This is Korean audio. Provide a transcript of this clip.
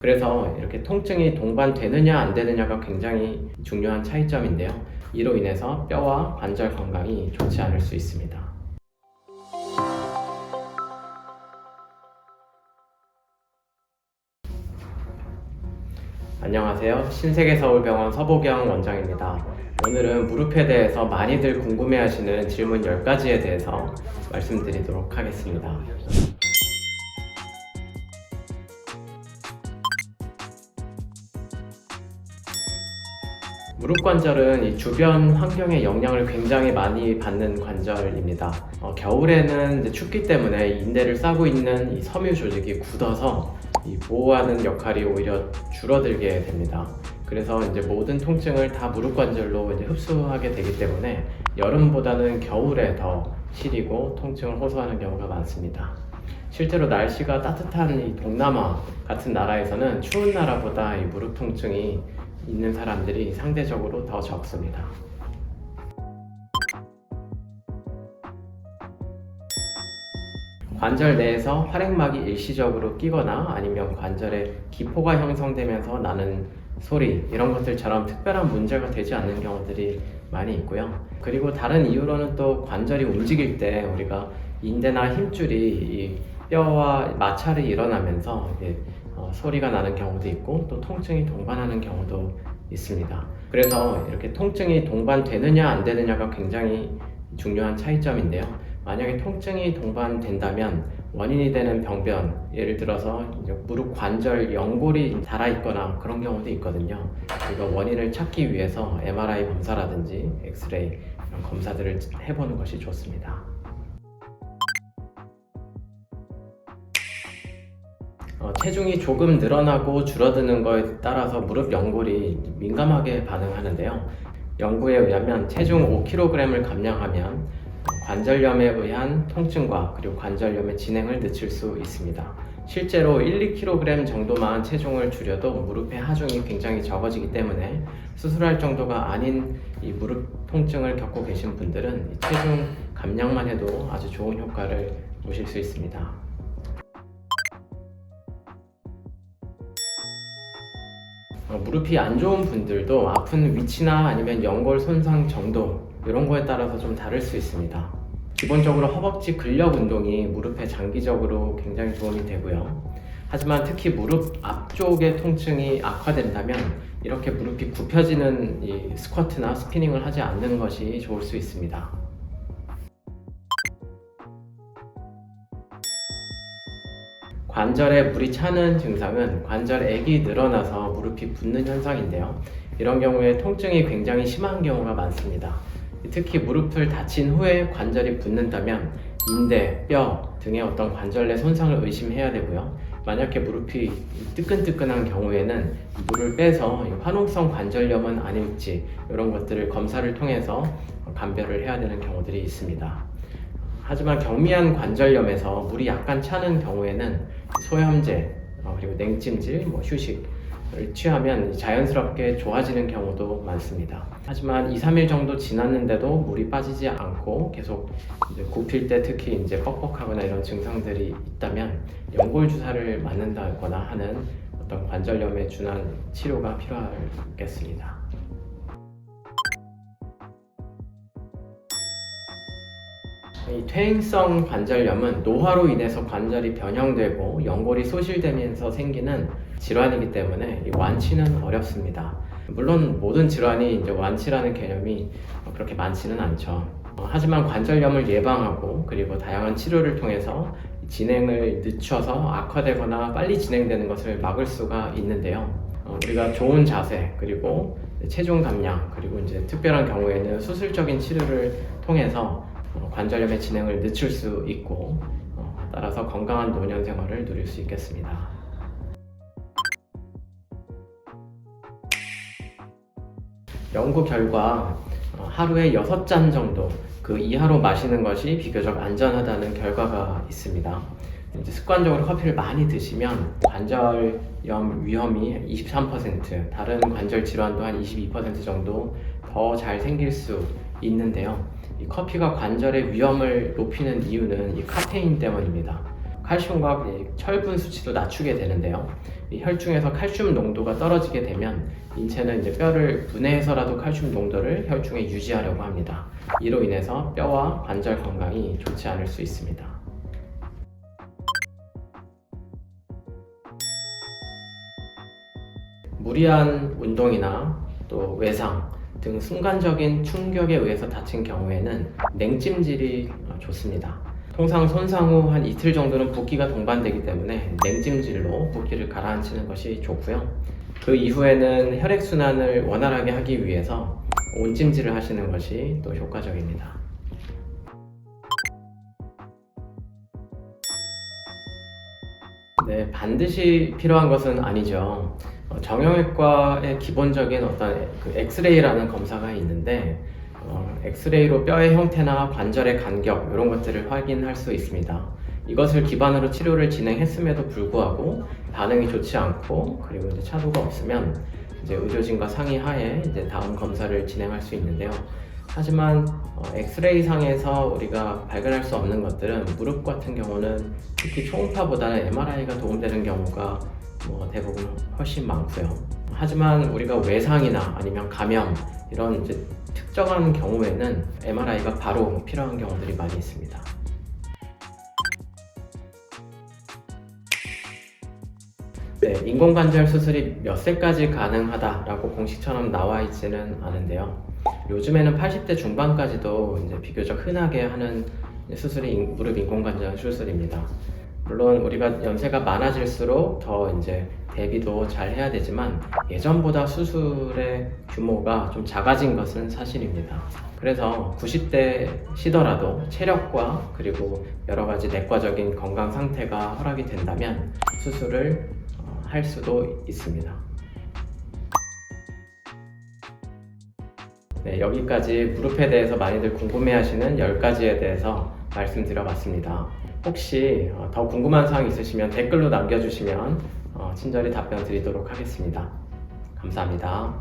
그래서 이렇게 통증이 동반되느냐 안 되느냐가 굉장히 중요한 차이점인데요. 이로 인해서 뼈와 관절 건강이 좋지 않을 수 있습니다. 안녕하세요. 신세계서울병원 서보경 원장입니다. 오늘은 무릎에 대해서 많이들 궁금해하시는 질문 10가지에 대해서 말씀드리도록 하겠습니다. 무릎 관절은 이 주변 환경의 영향을 굉장히 많이 받는 관절입니다. 겨울에는 이제 춥기 때문에 인대를 싸고 있는 이 섬유 조직이 굳어서 이 보호하는 역할이 오히려 줄어들게 됩니다. 그래서 이제 모든 통증을 다 무릎 관절로 이제 흡수하게 되기 때문에 여름보다는 겨울에 더 시리고 통증을 호소하는 경우가 많습니다. 실제로 날씨가 따뜻한 이 동남아 같은 나라에서는 추운 나라보다 이 무릎 통증이 있는 사람들이 상대적으로 더 적습니다. 관절 내에서 활액막이 일시적으로 끼거나 아니면 관절에 기포가 형성되면서 나는 소리, 이런 것들처럼 특별한 문제가 되지 않는 경우들이 많이 있고요. 그리고 다른 이유로는 또 관절이 움직일 때 우리가 인대나 힘줄이 이 뼈와 마찰이 일어나면서 소리가 나는 경우도 있고 또 통증이 동반하는 경우도 있습니다. 그래서 이렇게 통증이 동반되느냐 안 되느냐가 굉장히 중요한 차이점인데요. 만약에 통증이 동반된다면 원인이 되는 병변, 예를 들어서 무릎 관절 연골이 닳아있거나 그런 경우도 있거든요. 이거 원인을 찾기 위해서 MRI 검사라든지 엑스레이 이런 검사들을 해보는 것이 좋습니다. 체중이 조금 늘어나고 줄어드는 것에 따라서 무릎 연골이 민감하게 반응하는데요. 연구에 의하면 체중 5kg을 감량하면 관절염에 의한 통증과 그리고 관절염의 진행을 늦출 수 있습니다. 실제로 1-2kg 정도만 체중을 줄여도 무릎의 하중이 굉장히 적어지기 때문에 수술할 정도가 아닌 이 무릎 통증을 겪고 계신 분들은 체중 감량만 해도 아주 좋은 효과를 보실 수 있습니다. 무릎이 안 좋은 분들도 아픈 위치나 아니면 연골 손상 정도 이런 거에 따라서 좀 다를 수 있습니다. 기본적으로 허벅지 근력 운동이 무릎에 장기적으로 굉장히 도움이 되고요. 하지만 특히 무릎 앞쪽의 통증이 악화된다면 이렇게 무릎이 굽혀지는 이 스쿼트나 스피닝을 하지 않는 것이 좋을 수 있습니다. 관절에 물이 차는 증상은 관절액이 늘어나서 무릎이 붓는 현상인데요. 이런 경우에 통증이 굉장히 심한 경우가 많습니다. 특히 무릎을 다친 후에 관절이 붓는다면 인대, 뼈 등의 어떤 관절 내 손상을 의심해야 되고요. 만약에 무릎이 뜨끈뜨끈한 경우에는 물을 빼서 화농성 관절염은 아닐지 이런 것들을 검사를 통해서 감별을 해야 되는 경우들이 있습니다. 하지만 경미한 관절염에서 물이 약간 차는 경우에는 소염제 그리고 냉찜질, 휴식을 취하면 자연스럽게 좋아지는 경우도 많습니다. 하지만 2-3일 정도 지났는데도 물이 빠지지 않고 계속 굽힐 때 특히 뻑뻑하거나 이런 증상들이 있다면 연골 주사를 맞는다거나 하는 어떤 관절염에 준한 치료가 필요하겠습니다. 이 퇴행성 관절염은 노화로 인해서 관절이 변형되고 연골이 소실되면서 생기는 질환이기 때문에 완치는 어렵습니다. 물론 모든 질환이 완치라는 개념이 그렇게 많지는 않죠. 하지만 관절염을 예방하고 그리고 다양한 치료를 통해서 진행을 늦춰서 악화되거나 빨리 진행되는 것을 막을 수가 있는데요. 우리가 좋은 자세 그리고 체중 감량 그리고 특별한 경우에는 수술적인 치료를 통해서 관절염의 진행을 늦출 수 있고 따라서 건강한 노년 생활을 누릴 수 있겠습니다. 연구 결과 하루에 6잔 정도 그 이하로 마시는 것이 비교적 안전하다는 결과가 있습니다. 습관적으로 커피를 많이 드시면 관절염 위험이 23%, 다른 관절 질환도 한 22% 정도 더 잘 생길 수 있는데요. 이 커피가 관절의 위험을 높이는 이유는 이 카페인 때문입니다. 칼슘과 철분 수치도 낮추게 되는데요. 이 혈중에서 칼슘 농도가 떨어지게 되면 인체는 이제 뼈를 분해해서라도 칼슘 농도를 혈중에 유지하려고 합니다. 이로 인해서 뼈와 관절 건강이 좋지 않을 수 있습니다. 무리한 운동이나 또 외상 등 순간적인 충격에 의해서 다친 경우에는 냉찜질이 좋습니다. 통상 손상 후 한 이틀 정도는 붓기가 동반되기 때문에 냉찜질로 붓기를 가라앉히는 것이 좋고요. 그 이후에는 혈액순환을 원활하게 하기 위해서 온찜질을 하시는 것이 또 효과적입니다. 네, 반드시 필요한 것은 아니죠. 정형외과의 기본적인 어떤 그 엑스레이라는 검사가 있는데 엑스레이로 뼈의 형태나 관절의 간격 이런 것들을 확인할 수 있습니다. 이것을 기반으로 치료를 진행했음에도 불구하고 반응이 좋지 않고 그리고 이제 차도가 없으면 이제 의료진과 상의하에 이제 다음 검사를 진행할 수 있는데요. 하지만 엑스레이 상에서 우리가 발견할 수 없는 것들은 무릎 같은 경우는 특히 초음파보다는 MRI가 도움되는 경우가 대부분 훨씬 많고요. 하지만 우리가 외상이나 아니면 감염 이런 이제 특정한 경우에는 MRI가 바로 필요한 경우들이 많이 있습니다. 네, 인공관절 수술이 몇 세까지 가능하다라고 공식처럼 나와 있지는 않은데요. 요즘에는 80대 중반까지도 이제 비교적 흔하게 하는 수술이 무릎 인공관절 수술입니다. 물론 우리가 연세가 많아질수록 더 이제 대비도 잘 해야 되지만 예전보다 수술의 규모가 좀 작아진 것은 사실입니다. 그래서 90대시더라도 체력과 그리고 여러 가지 내과적인 건강 상태가 허락이 된다면 수술을 할 수도 있습니다. 네, 여기까지 무릎에 대해서 많이들 궁금해하시는 10가지에 대해서 말씀드려봤습니다. 혹시 더 궁금한 사항 있으시면 댓글로 남겨주시면 친절히 답변 드리도록 하겠습니다. 감사합니다.